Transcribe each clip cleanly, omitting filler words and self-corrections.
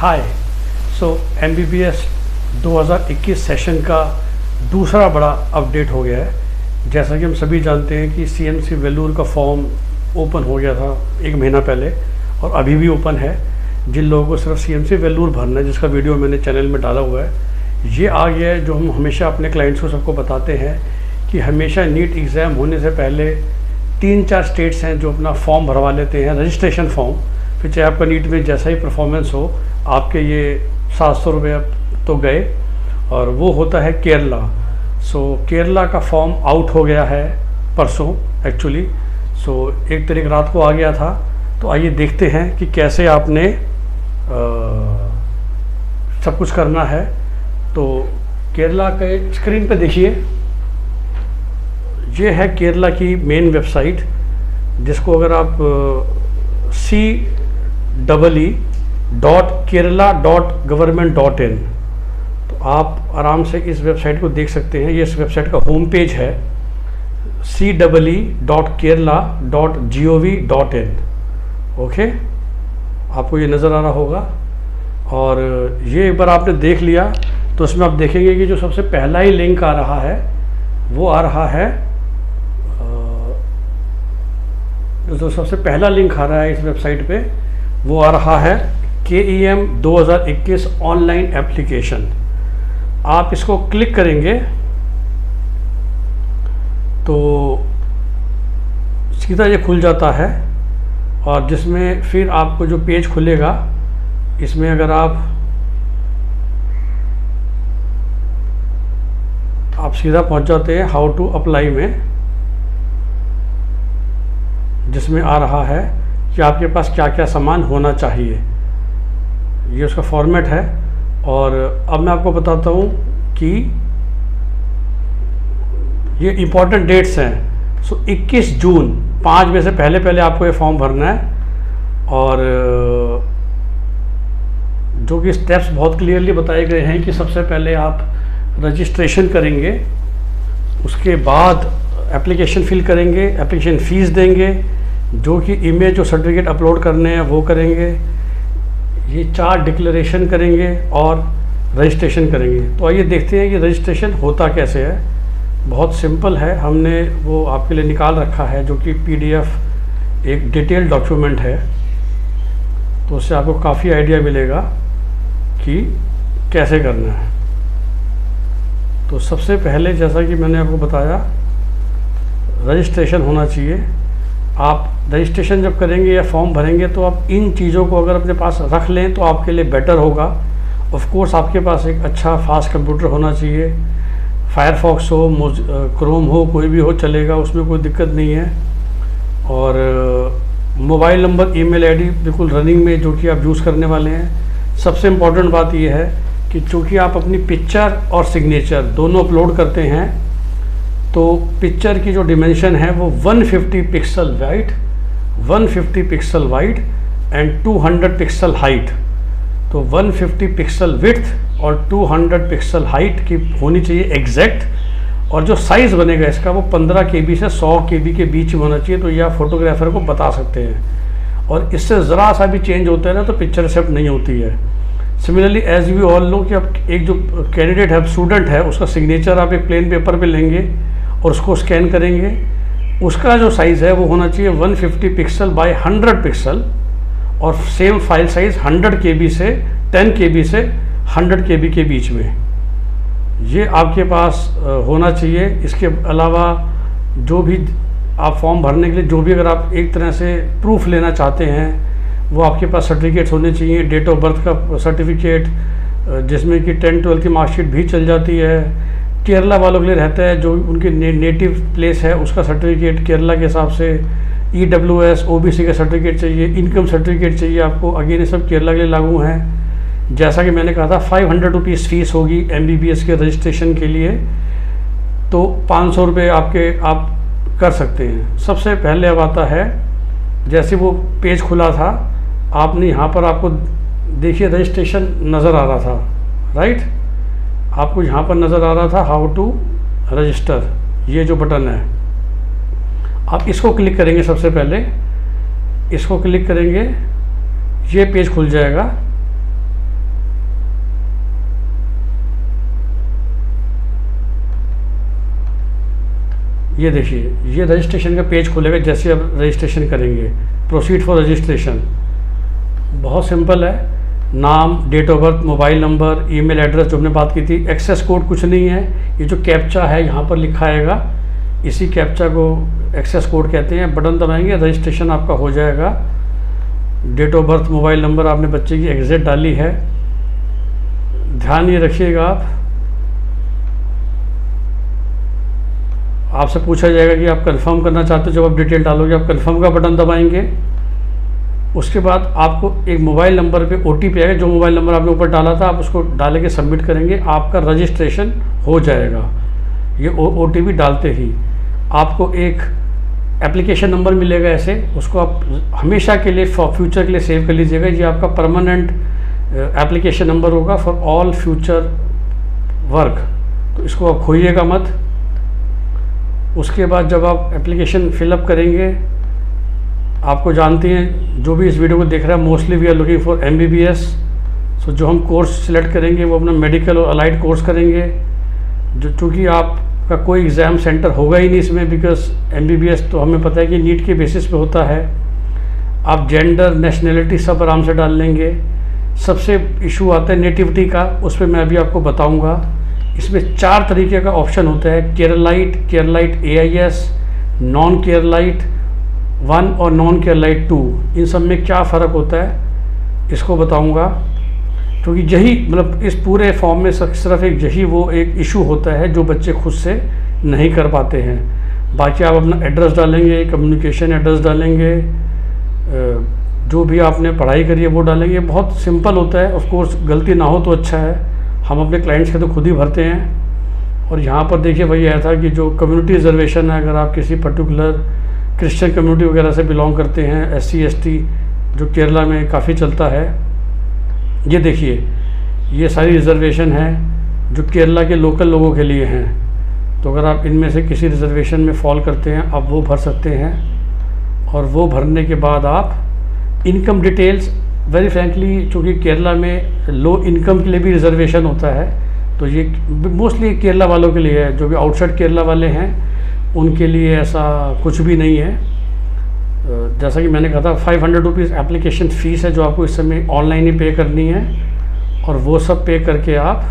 हाय। सो MBBS 2021 session का दूसरा बड़ा अपडेट हो गया है। जैसा कि हम सभी जानते हैं कि CMC वेल्लूर का फॉर्म ओपन हो गया था 1 महीना पहले और अभी भी ओपन है। जिन लोगों को सिर्फ CMC वेल्लूर भरना है, जिसका वीडियो मैंने चैनल में डाला हुआ है, ये आ गया है। जो हम हमेशा अपने क्लाइंट्स को सबको बताते हैं कि हमेशा नीट एग्ज़ाम होने से पहले 3-4 स्टेट्स हैं जो अपना फॉर्म भरवा लेते हैं, रजिस्ट्रेशन फॉर्म। फिर चाहे आपका नीट में जैसा ही परफॉर्मेंस हो, आपके ये 700 रुपये तो गए। और वो होता है केरला। सो केरला का फॉर्म आउट हो गया है परसों एक्चुअली। सो 1 तारीख रात को आ गया था। तो आइए देखते हैं कि कैसे आपने सब कुछ करना है। तो केरला के स्क्रीन पे देखिए, ये है केरला की मेन वेबसाइट, जिसको अगर आप CEE.kerala.government.in, तो आप आराम से इस वेबसाइट को देख सकते हैं। ये इस वेबसाइट का होम पेज है, CEE.kerala.gov.in। ओके, आपको ये नज़र आ रहा होगा। और ये एक बार आपने देख लिया तो उसमें आप देखेंगे कि जो सबसे पहला ही लिंक आ रहा है वो आ रहा है, जो सबसे पहला लिंक आ रहा है इस वेबसाइट पे वो आ रहा है KEM 2021 ऑनलाइन एप्लीकेशन। आप इसको क्लिक करेंगे तो सीधा ये खुल जाता है। और जिसमें फिर आपको जो पेज खुलेगा, इसमें अगर आप सीधा पहुंच जाते हैं हाउ टू अप्लाई में, जिसमें आ रहा है कि आपके पास क्या क्या सामान होना चाहिए। ये उसका फॉर्मेट है। और अब मैं आपको बताता हूँ कि ये इम्पॉर्टेंट डेट्स हैं। सो 21 जून 5 बजे से पहले आपको ये फॉर्म भरना है। और जो कि स्टेप्स बहुत क्लियरली बताए गए हैं कि सबसे पहले आप रजिस्ट्रेशन करेंगे, उसके बाद एप्लीकेशन फिल करेंगे, एप्लीकेशन फ़ीस देंगे, जो कि इमेज और सर्टिफिकेट अपलोड करने हैं वो करेंगे, ये 4 डिक्लेरेशन करेंगे और रजिस्ट्रेशन करेंगे। तो आइए देखते हैं कि रजिस्ट्रेशन होता कैसे है। बहुत सिंपल है, हमने वो आपके लिए निकाल रखा है, जो कि PDF एक डिटेल डॉक्यूमेंट है। तो उससे आपको काफ़ी आइडिया मिलेगा कि कैसे करना है। तो सबसे पहले, जैसा कि मैंने आपको बताया, रजिस्ट्रेशन होना चाहिए। आप रजिस्ट्रेशन जब करेंगे या फॉर्म भरेंगे तो आप इन चीज़ों को अगर अपने पास रख लें तो आपके लिए बेटर होगा। ऑफ कोर्स आपके पास एक अच्छा फास्ट कंप्यूटर होना चाहिए। फायरफॉक्स हो, क्रोम हो, कोई भी हो चलेगा, उसमें कोई दिक्कत नहीं है। और मोबाइल नंबर, ईमेल आईडी बिल्कुल रनिंग में, जो कि आप यूज़ करने वाले हैं। सबसे इम्पॉर्टेंट बात यह है कि चूँकि आप अपनी पिक्चर और सिग्नेचर दोनों अपलोड करते हैं, तो पिक्चर की जो डिमेंशन है वो 150 pixel wide, 150 pixel wide and 200 pixel height. तो 150 पिक्सल विड्थ और 200 पिक्सल हाइट की होनी चाहिए एग्जैक्ट। और जो साइज़ बनेगा इसका वो 15 KB से 100 KB के बीच में होना चाहिए। तो ये आप फोटोग्राफर को बता सकते हैं। और इससे ज़रा सा भी चेंज होता है ना तो पिक्चर एक्सेप्ट नहीं होती है। Similarly as you all know कि अब एक जो कैंडिडेट है, स्टूडेंट है, उसका सिग्नेचर आप एक प्लेन पेपर पे लेंगे और उसको स्कैन करेंगे। उसका जो साइज़ है वो होना चाहिए 150 पिक्सल बाय 100 पिक्सल। और सेम फाइल साइज़ 100 KB से 10 KB से 100 KB के बीच में ये आपके पास होना चाहिए। इसके अलावा जो भी आप फॉर्म भरने के लिए, जो भी अगर आप एक तरह से प्रूफ लेना चाहते हैं, वो आपके पास सर्टिफिकेट्स होने चाहिए। डेट ऑफ बर्थ का सर्टिफिकेट, जिसमें कि 10-12 की मार्कशीट भी चल जाती है। केरला वालों के लिए रहता है, जो उनके नेटिव प्लेस है उसका सर्टिफिकेट केरला के हिसाब से। EWS OBC का सर्टिफिकेट चाहिए, इनकम सर्टिफिकेट चाहिए आपको। अगेन ये सब केरला के लिए लागू हैं। जैसा कि मैंने कहा था, 500 रुपीज़ फ़ीस होगी MBBS के रजिस्ट्रेशन के लिए। तो 500 रुपये आप कर सकते हैं। सबसे पहले अब आता है, जैसे वो पेज खुला था, आपने यहाँ पर आपको देखिए रजिस्ट्रेशन नज़र आ रहा था, राइट। आपको यहाँ पर नज़र आ रहा था हाउ टू रजिस्टर, ये जो बटन है आप इसको क्लिक करेंगे। सबसे पहले इसको क्लिक करेंगे, ये पेज खुल जाएगा। ये देखिए, ये रजिस्ट्रेशन का पेज खुलेगा जैसे आप रजिस्ट्रेशन करेंगे। प्रोसीड फॉर रजिस्ट्रेशन, बहुत सिंपल है। नाम, date of birth, mobile number, email address जो हमने बात की थी। एक्सेस कोड कुछ नहीं है, ये जो कैप्चा है यहाँ पर लिखा आएगा, इसी कैप्चा को एक्सेस कोड कहते हैं। बटन दबाएंगे, रजिस्ट्रेशन आपका हो जाएगा। Date of birth, mobile number आपने बच्चे की एग्जैक्ट डाली है। ध्यान ये रखिएगा, आपसे पूछा जाएगा कि आप कंफर्म करना चाहते हो। जब आप डिटेल डालोगे, आप कंफर्म का बटन दबाएंगे। उसके बाद आपको एक मोबाइल नंबर पे OTP आएगा, जो मोबाइल नंबर आपने ऊपर डाला था आप उसको डाल के सबमिट करेंगे, आपका रजिस्ट्रेशन हो जाएगा। ये OTP डालते ही आपको एक एप्लीकेशन नंबर मिलेगा ऐसे, उसको आप हमेशा के लिए फ्यूचर के लिए सेव कर लीजिएगा। ये आपका परमानेंट एप्लीकेशन नंबर होगा फॉर ऑल फ्यूचर वर्क, तो इसको आप खोइएगा मत। उसके बाद जब आप एप्लीकेशन फिलअप करेंगे, आपको जानती हैं जो भी इस वीडियो को देख रहा है, mostly we are looking for MBBS। So जो हम कोर्स सिलेक्ट करेंगे वो अपना मेडिकल और अलाइड कोर्स करेंगे, जो चूँकि आपका कोई एग्ज़ाम सेंटर होगा ही नहीं इसमें, बिकॉज MBBS तो हमें पता है कि नीट के बेसिस पे होता है। आप जेंडर, नेशनलिटी सब आराम से डाल लेंगे। सबसे इशू आता है नेटिविटी का, उस पर मैं अभी आपको बताऊँगा। इसमें 4 तरीके का ऑप्शन होता है, Keralite, Keralite AIS, non Keralite 1 और नॉन केरलाइट 2। इन सब में क्या फ़र्क होता है इसको बताऊंगा, क्योंकि यही मतलब इस पूरे फॉर्म में सिर्फ एक यही वो एक इशू होता है जो बच्चे खुद से नहीं कर पाते हैं। बाकी आप अपना एड्रेस डालेंगे, कम्युनिकेशन एड्रेस डालेंगे, जो भी आपने पढ़ाई करी है वो डालेंगे। बहुत सिंपल होता है, ऑफ कोर्स गलती ना हो तो अच्छा है। हम अपने क्लाइंट्स के तो खुद ही भरते हैं। और यहाँ पर देखिए भाई ऐसा था कि जो कम्युनिटी रिजर्वेशन है, अगर आप किसी पर्टिकुलर क्रिश्चियन कम्युनिटी वगैरह से बिलोंग करते हैं, SC ST जो केरला में काफ़ी चलता है, ये देखिए ये सारी रिजर्वेशन है जो केरला के लोकल लोगों के लिए हैं। तो अगर आप इनमें से किसी रिजर्वेशन में फॉल करते हैं, आप वो भर सकते हैं। और वो भरने के बाद आप इनकम डिटेल्स, वेरी फ्रैंकली चूँकि केरला में लो इनकम के लिए भी रिजर्वेशन होता है, तो ये मोस्टली केरला वालों के लिए है। जो भी आउटसाइड केरला वाले हैं उनके लिए ऐसा कुछ भी नहीं है। जैसा कि मैंने कहा था, 500 रुपीज़ एप्लीकेशन फ़ीस है जो आपको इस समय ऑनलाइन ही पे करनी है। और वो सब पे करके आप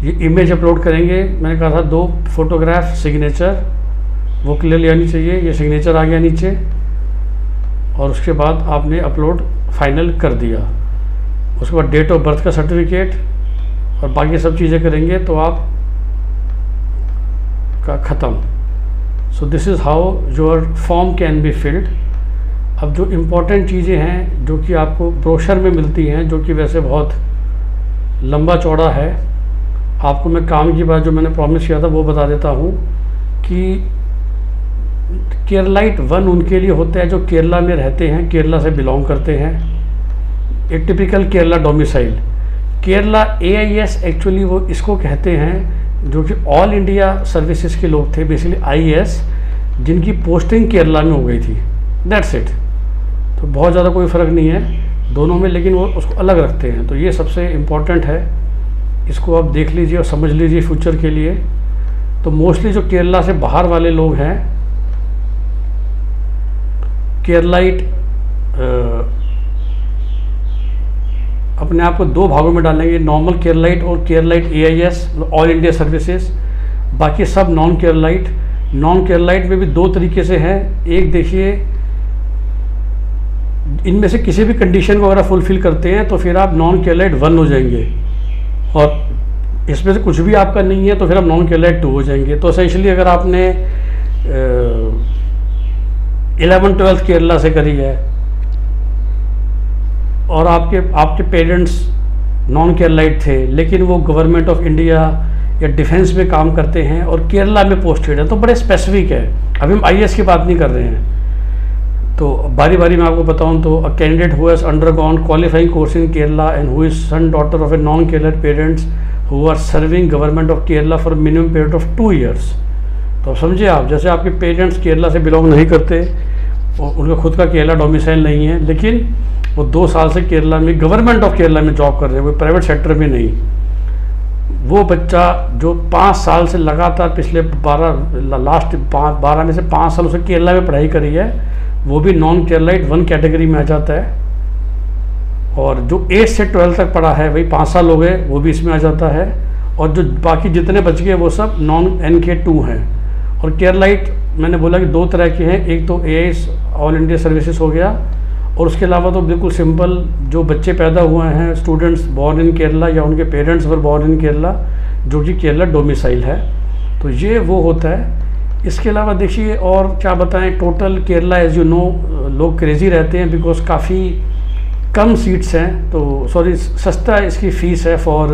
ये इमेज अपलोड करेंगे। मैंने कहा था 2 फोटोग्राफ, सिग्नेचर वो क्लियरली आनी चाहिए। ये सिग्नेचर आ गया नीचे, और उसके बाद आपने अपलोड फाइनल कर दिया। उसके बाद डेट ऑफ बर्थ का सर्टिफिकेट और बाकी सब चीज़ें करेंगे तो आप का ख़त्म। So this is how your form can be filled. अब जो इम्पोर्टेंट चीज़ें हैं जो कि आपको ब्रोशर में मिलती हैं, जो कि वैसे बहुत लंबा चौड़ा है, आपको मैं काम की बात जो मैंने प्रॉमिस किया था वो बता देता हूँ कि केरलाइट 1 उनके लिए होता है जो केरला में रहते हैं, केरला से बिलोंग करते हैं, एक typical Kerala domicile. Kerala AIS actually वो इसको कहते हैं जो कि ऑल इंडिया सर्विसेज के लोग थे, बेसिकली IAS, जिनकी पोस्टिंग केरला में हो गई थी। That's it. तो बहुत ज़्यादा कोई फ़र्क नहीं है दोनों में, लेकिन वो उसको अलग रखते हैं। तो ये सबसे इम्पोर्टेंट है, इसको आप देख लीजिए और समझ लीजिए फ्यूचर के लिए। तो मोस्टली जो केरला से बाहर वाले लोग हैं, केरलाइट अपने आप को 2 भागों में डालेंगे, नॉर्मल केरलाइट और Keralite AIS, all India services. बाकी सब नॉन केरलाइट। नॉन केरलाइट में भी 2 तरीके से हैं। एक देखिए, इनमें से किसी भी कंडीशन को अगर आप फुलफिल करते हैं तो फिर आप नॉन केरलाइट 1 हो जाएंगे, और इसमें से कुछ भी आपका नहीं है तो फिर आप नॉन केरलाइट 2 हो जाएंगे। तो एसेंशली अगर आपने 11th-12th केरला से करी है और आपके पेरेंट्स नॉन केरलाइट थे, लेकिन वो गवर्नमेंट ऑफ इंडिया या डिफेंस में काम करते हैं और केरला में पोस्टेड है, तो बड़े स्पेसिफिक है। अभी हम IAS की बात नहीं कर रहे हैं। तो बारी बारी मैं आपको बताऊं तो a candidate who has undergone qualifying course in Kerala and who is son daughter of a non Keralite parents who are serving government of Kerala for minimum period of 2 years. तो समझिए आप, जैसे आपके पेरेंट्स केरला से बिलोंग नहीं करते और उनका खुद का केरला डोमिसाइल नहीं है, लेकिन वो 2 साल से केरला में गवर्नमेंट ऑफ केरला में जॉब कर रहे हैं, कोई प्राइवेट सेक्टर में नहीं। वो बच्चा जो 5 साल से लगातार पिछले 12 में से 5 साल उसे केरला में पढ़ाई करी है, वो भी नॉन केरलाइट 1 कैटेगरी में आ जाता है। और जो 8 से 12 तक पढ़ा है वही 5 साल हो गए, वो भी इसमें आ जाता है। और जो बाकी जितने बच गए वो सब नॉन NK2 हैं। और केरलाइट मैंने बोला कि 2 तरह के हैं, एक तो AIS ऑल इंडिया सर्विसेज हो गया, और उसके अलावा तो बिल्कुल सिंपल जो बच्चे पैदा हुए हैं, स्टूडेंट्स बॉर्न इन केरला या उनके parents were born in Kerala, जो कि केरला डोमिसाइल है, तो ये वो होता है। इसके अलावा देखिए और क्या बताएं, total Kerala as you know लोग क्रेज़ी रहते हैं बिकॉज काफ़ी कम सीट्स हैं, तो सॉरी सस्ता इसकी फ़ीस है for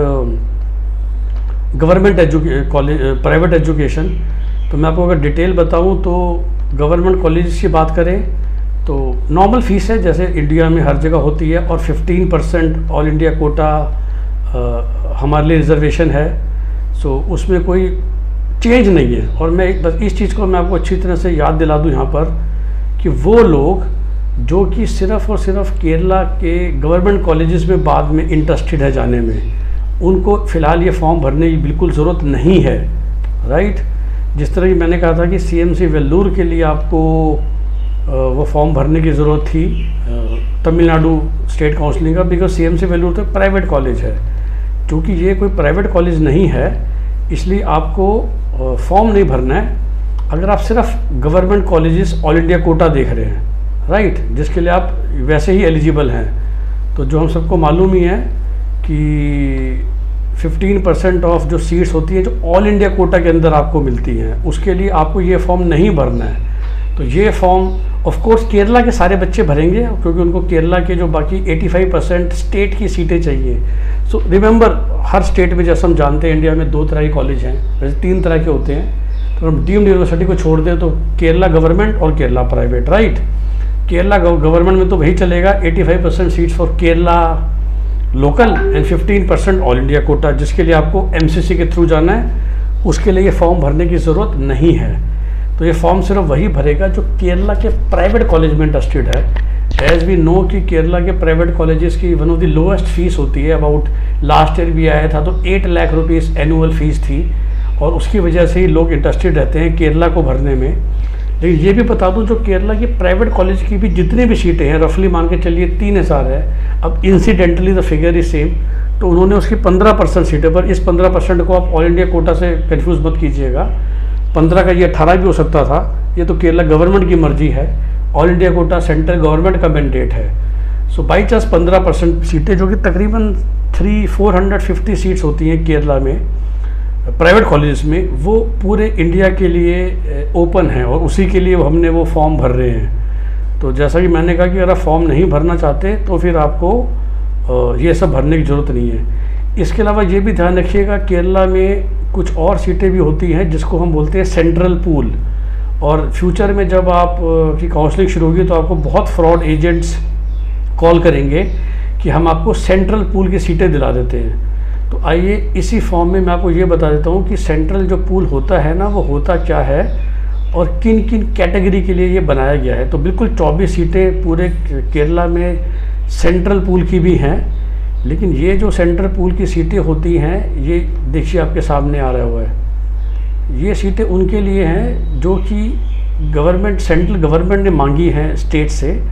government college private education. तो मैं आपको अगर डिटेल बताऊं तो गवर्नमेंट कॉलेज की बात करें तो नॉर्मल फ़ीस है जैसे इंडिया में हर जगह होती है, और 15% ऑल इंडिया कोटा हमारे लिए रिजर्वेशन है। सो उसमें कोई चेंज नहीं है। और मैं बस इस चीज़ को मैं आपको अच्छी तरह से याद दिला दूं यहाँ पर कि वो लोग जो कि सिर्फ़ और सिर्फ केरला के गवर्नमेंट कॉलेजेस में बाद में इंटरेस्टेड है जाने में, उनको फ़िलहाल ये फॉर्म भरने की बिल्कुल ज़रूरत नहीं है, राइट। जिस तरह की मैंने कहा था कि CMC वेल्लूर के लिए आपको वो फॉर्म भरने की ज़रूरत थी तमिलनाडु स्टेट काउंसिलिंग का, बिकॉज CMC वेल्लूर तो प्राइवेट कॉलेज है। क्योंकि ये कोई प्राइवेट कॉलेज नहीं है इसलिए आपको फॉर्म नहीं भरना है अगर आप सिर्फ government colleges all India quota देख रहे हैं, राइट, जिसके लिए आप वैसे ही एलिजिबल हैं। तो जो हम सबको मालूम ही है कि 15% ऑफ जो सीट्स होती हैं जो ऑल इंडिया कोटा के अंदर आपको मिलती हैं, उसके लिए आपको ये फॉर्म नहीं भरना है। तो ये फॉर्म ऑफ कोर्स केरला के सारे बच्चे भरेंगे क्योंकि उनको केरला के जो बाकी 85% स्टेट की सीटें चाहिए। सो रिमेंबर हर स्टेट में जैसे हम जानते हैं इंडिया में 2 तरह के कॉलेज हैं, वैसे 3 तरह के होते हैं। तो हम डीम्ड यूनिवर्सिटी को छोड़ दें तो केरला गवर्नमेंट और Kerala private, right. Kerala government में तो वही चलेगा 85% seats for Kerala local and 15% all India quota, जिसके लिए आपको MCC के थ्रू जाना है, उसके लिए ये फॉर्म भरने की ज़रूरत नहीं है। तो ये फॉर्म सिर्फ वही भरेगा जो केरला के प्राइवेट कॉलेज में इंटरेस्टेड है। एज वी नो कि केरला के प्राइवेट कॉलेजेस की one of the lowest fees होती है, अबाउट लास्ट ईयर भी आया था तो 8 लाख रुपीज़ एनुअल फीस थी, और उसकी वजह से ही लोग इंटरेस्टेड रहते हैं केरला को भरने में। लेकिन ये भी बता दूं जो केरला की प्राइवेट कॉलेज की भी जितनी भी सीटें हैं, रफली मान के चलिए 3000 है। अब incidentally the figure is same, तो उन्होंने उसकी 15% सीटें पर, इस 15% को आप ऑल इंडिया कोटा से कंफ्यूज मत कीजिएगा, 15 का ये 18 भी हो सकता था, ये तो केरला गवर्नमेंट की मर्जी है। All India quota central government का मैंडेट है। सो बाई चांस 15% सीटें जो कि तकरीबन 450 सीट्स होती हैं केरला में प्राइवेट कॉलेजेस में, वो पूरे इंडिया के लिए ओपन है, और उसी के लिए हमने वो फॉर्म भर रहे हैं। तो जैसा कि मैंने कहा कि अगर आप फॉर्म नहीं भरना चाहते तो फिर आपको ये सब भरने की ज़रूरत नहीं है। इसके अलावा ये भी ध्यान रखिएगा केरला में कुछ और सीटें भी होती हैं जिसको हम बोलते हैं सेंट्रल पूल, और फ्यूचर में जब आप की काउंसलिंग शुरू होगी तो आपको बहुत फ्रॉड एजेंट्स कॉल करेंगे कि हम आपको सेंट्रल पूल की सीटें दिला देते हैं। तो आइए इसी फॉर्म में मैं आपको ये बता देता हूँ कि सेंट्रल जो पूल होता है ना, वो होता क्या है और किन किन कैटेगरी के लिए ये बनाया गया है। तो बिल्कुल 24 सीटें पूरे केरला में सेंट्रल पूल की भी हैं, लेकिन ये जो सेंट्रल पूल की सीटें होती हैं, ये देखिए आपके सामने आ रहा हुआ है, ये सीटें उनके लिए हैं जो कि गवर्नमेंट सेंट्रल गवर्नमेंट ने मांगी हैं स्टेट से,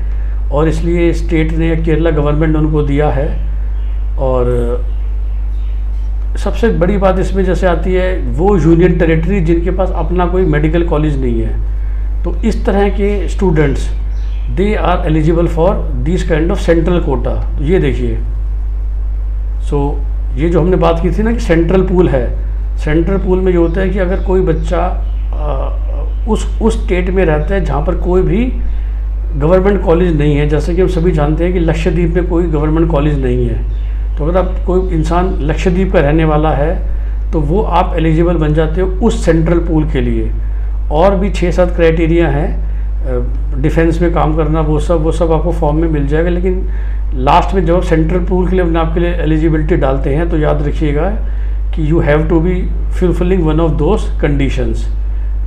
और इसलिए स्टेट ने केरला गवर्नमेंट ने उनको दिया है। और सबसे बड़ी बात इसमें जैसे आती है वो यूनियन टेरिटरी जिनके पास अपना कोई मेडिकल कॉलेज नहीं है, तो इस तरह के students they are eligible for this kind of central quota. तो ये देखिए, सो ये जो हमने बात की थी ना कि सेंट्रल पूल है, सेंट्रल पूल में ये होता है कि अगर कोई बच्चा उस स्टेट में रहता है जहाँ पर कोई भी गवर्नमेंट कॉलेज नहीं है, जैसे कि हम सभी जानते हैं कि लक्षद्वीप में कोई गवर्नमेंट कॉलेज नहीं है, तो अगर आप कोई इंसान लक्षद्वीप का रहने वाला है तो वो आप एलिजिबल बन जाते हो उस सेंट्रल पूल के लिए। और भी 6-7 क्राइटेरिया हैं, डिफेंस में काम करना, वो सब आपको फॉर्म में मिल जाएगा। लेकिन लास्ट में जब सेंट्रल पूल के लिए अपने आपके लिए एलिजिबिलिटी डालते हैं तो याद रखिएगा कि you have to be fulfilling one of those conditions.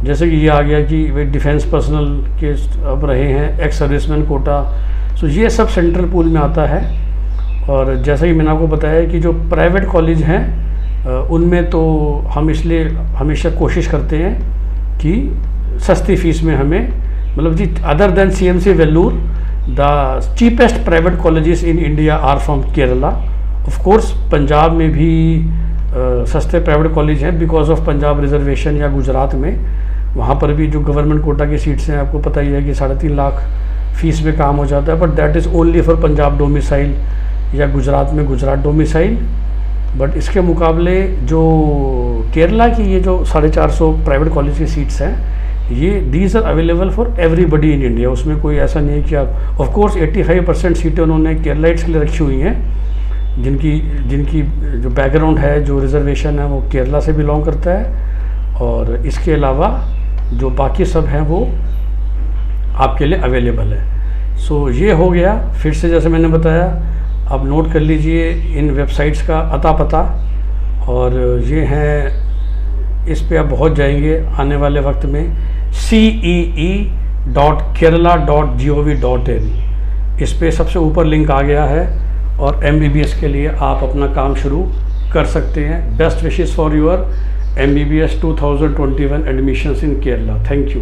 जैसे कि ये आ गया कि वे डिफेंस पर्सनल के अब रहे हैं, एक्स सर्विसमैन कोटा, सो ये सब सेंट्रल पूल में आता है। और जैसा कि मैंने आपको बताया कि जो प्राइवेट कॉलेज हैं उनमें तो हम इसलिए हमेशा कोशिश करते हैं कि सस्ती फीस में हमें, मतलब जी अदर देन CMC Vellore the cheapest private colleges in India are from Kerala. Of course Punjab में भी सस्ते प्राइवेट कॉलेज हैं बिकॉज ऑफ पंजाब रिजर्वेशन, या गुजरात में वहाँ पर भी जो गवर्नमेंट कोटा की सीट्स हैं आपको पता ही है कि 3.5 लाख फीस में काम हो जाता है, but that is only for Punjab domicile या गुजरात में गुजरात डोमिसाइल। बट इसके मुकाबले जो केरला की ये जो 450 प्राइवेट कॉलेज की सीट्स हैं, ये these are available for everybody in India. उसमें कोई ऐसा नहीं है कि आप, ऑफ कोर्स 85% सीटें उन्होंने केरलाइट्स के लिए रखी हुई हैं, जिनकी जो बैकग्राउंड है, जो रिजर्वेशन है वो केरला से बिलोंग करता है, और इसके अलावा जो बाकी सब हैं वो आपके लिए अवेलेबल है। सो ये हो गया। फिर से जैसे मैंने बताया, आप नोट कर लीजिए इन वेबसाइट्स का अता पता, और ये हैं, इस पे आप पहुँच जाएंगे आने वाले वक्त में cee.kerala.gov.in। इस पे सबसे ऊपर लिंक आ गया है, और MBBS के लिए आप अपना काम शुरू कर सकते हैं। Best wishes for your MBBS 2021 admissions in Kerala. Thank you.